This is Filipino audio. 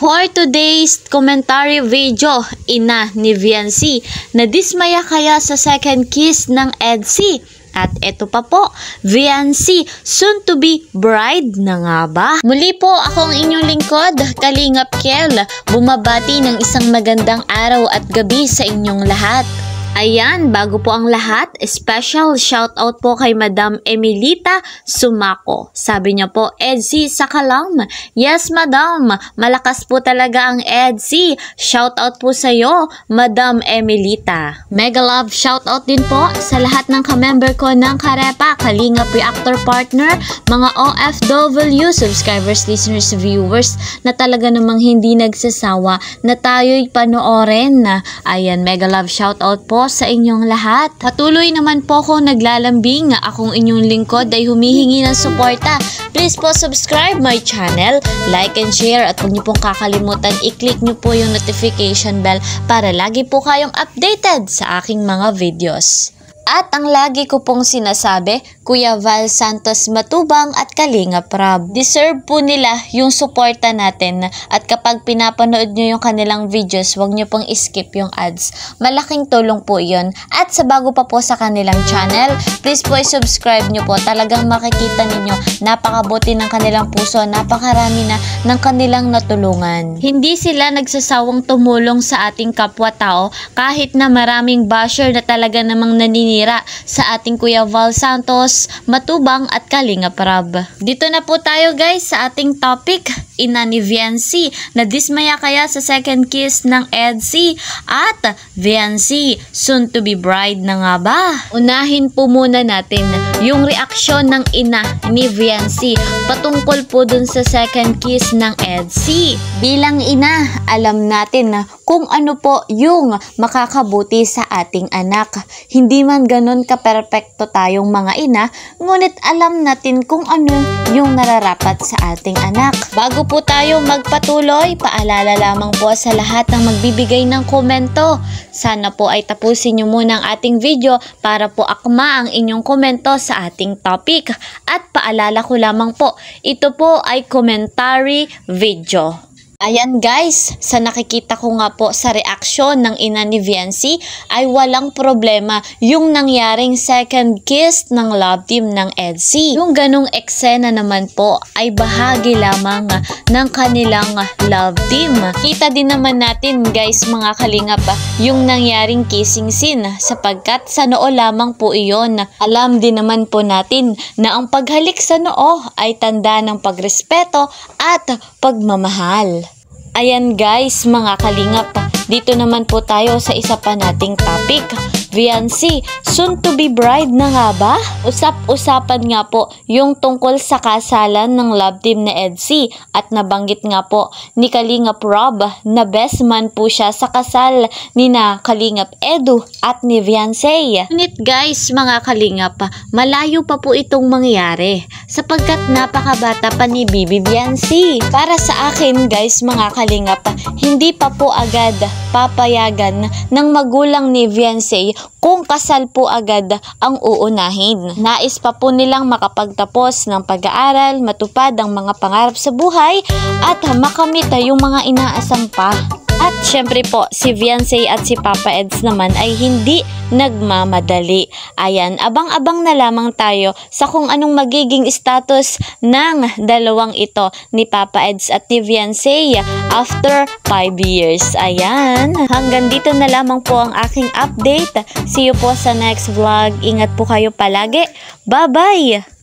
For today's commentary video, ina ni Viancy, nadismaya kaya sa second kiss ng Edsy? At eto pa po, Viancy, soon to be bride na nga ba? Muli po akong inyong lingkod, Kalingap Kel, bumabati ng isang magandang araw at gabi sa inyong lahat. Ayan, bago po ang lahat, special shoutout po kay Madam Emilita Sumaco. Sabi niya po, Edsy, saka lang. Yes, Madam, malakas po talaga ang Edsy. Shoutout po sa iyo, Madam Emilita. Mega love shoutout din po sa lahat ng ka-member ko ng Karepa, Kalingap Reactor Partner, mga OFW, subscribers, listeners, viewers, na talaga namang hindi nagsasawa na tayo'y panoorin. Ayan, mega love shoutout po sa inyong lahat. Patuloy naman po ako naglalambing. Akong inyong lingkod ay humihingi ng suporta. Please po subscribe my channel, like and share, at huwag niyo pong kakalimutan i-click niyo po yung notification bell para lagi po kayong updated sa aking mga videos. At ang lagi ko pong sinasabi, Kuya Val Santos Matubang at Kalingap Rab, deserve po nila yung suporta natin, at kapag pinapanood nyo yung kanilang videos, huwag nyo pong skip yung ads. Malaking tulong po yun. At sa bago pa po sa kanilang channel, please po subscribe nyo po. Talagang makikita ninyo, napakabuti ng kanilang puso, napakarami na ng kanilang natulungan. Hindi sila nagsasawang tumulong sa ating kapwa-tao kahit na maraming basher na talaga namang naninira sa ating Kuya Val Santos Matubang at Kalingap Rab. Dito na po tayo guys sa ating topic, ina ni Viancy, nadismaya kaya sa second kiss ng Edsy? At Viancy, soon to be bride na nga ba? Unahin po muna natin yung reaksyon ng ina ni Viancy patungkol po dun sa second kiss ng Edsy. Bilang ina, alam natin na kung ano po yung makakabuti sa ating anak. Hindi man ganun ka-perfecto tayong mga ina, ngunit alam natin kung ano yung nararapat sa ating anak. Bago po tayo magpatuloy, paalala lamang po sa lahat ng magbibigay ng komento. Sana po ay tapusin nyo muna ang ating video para po akma ang inyong komento sa ating topic. At paalala ko lamang po, ito po ay commentary video. Ayan guys, sa nakikita ko nga po sa reaksyon ng ina ni Viancy ay walang problema yung nangyaring second kiss ng love team ng Edsy. Yung ganong eksena naman po ay bahagi lamang ng kanilang love team. Kita din naman natin guys mga kalingap yung nangyaring kissing scene sapagkat sa noo lamang po iyon. Alam din naman po natin na ang paghalik sa noo ay tanda ng pagrespeto at pagmamahal. Ayan guys mga kalingap, dito naman po tayo sa isa pa nating topic. Viancy, soon to be bride na nga ba? Usap-usapan nga po yung tungkol sa kasalan ng love team na Edsy, at nabanggit nga po ni Kalingap Rob na best man po siya sa kasal ni na Kalingap Edu at ni Viancy. Ngunit guys mga kalingap, malayo pa po itong mangyari sapagkat napakabata pa ni Bibi Viancy. Para sa akin guys mga kalingap, hindi pa po agad papayagan ng magulang ni Viancy kung kasal po agad ang uunahin. Nais pa po nilang makapagtapos ng pag-aaral, matupad ang mga pangarap sa buhay, at makamit yung mga inaasam pa. At syempre po, si Viancy at si Papa Eds naman ay hindi nagmamadali. Ayan, abang-abang na lamang tayo sa kung anong magiging status ng dalawang ito ni Papa Eds at ni Viancy after 5 years. Ayan, hanggang dito na lamang po ang aking update. See you po sa next vlog. Ingat po kayo palagi. Bye-bye!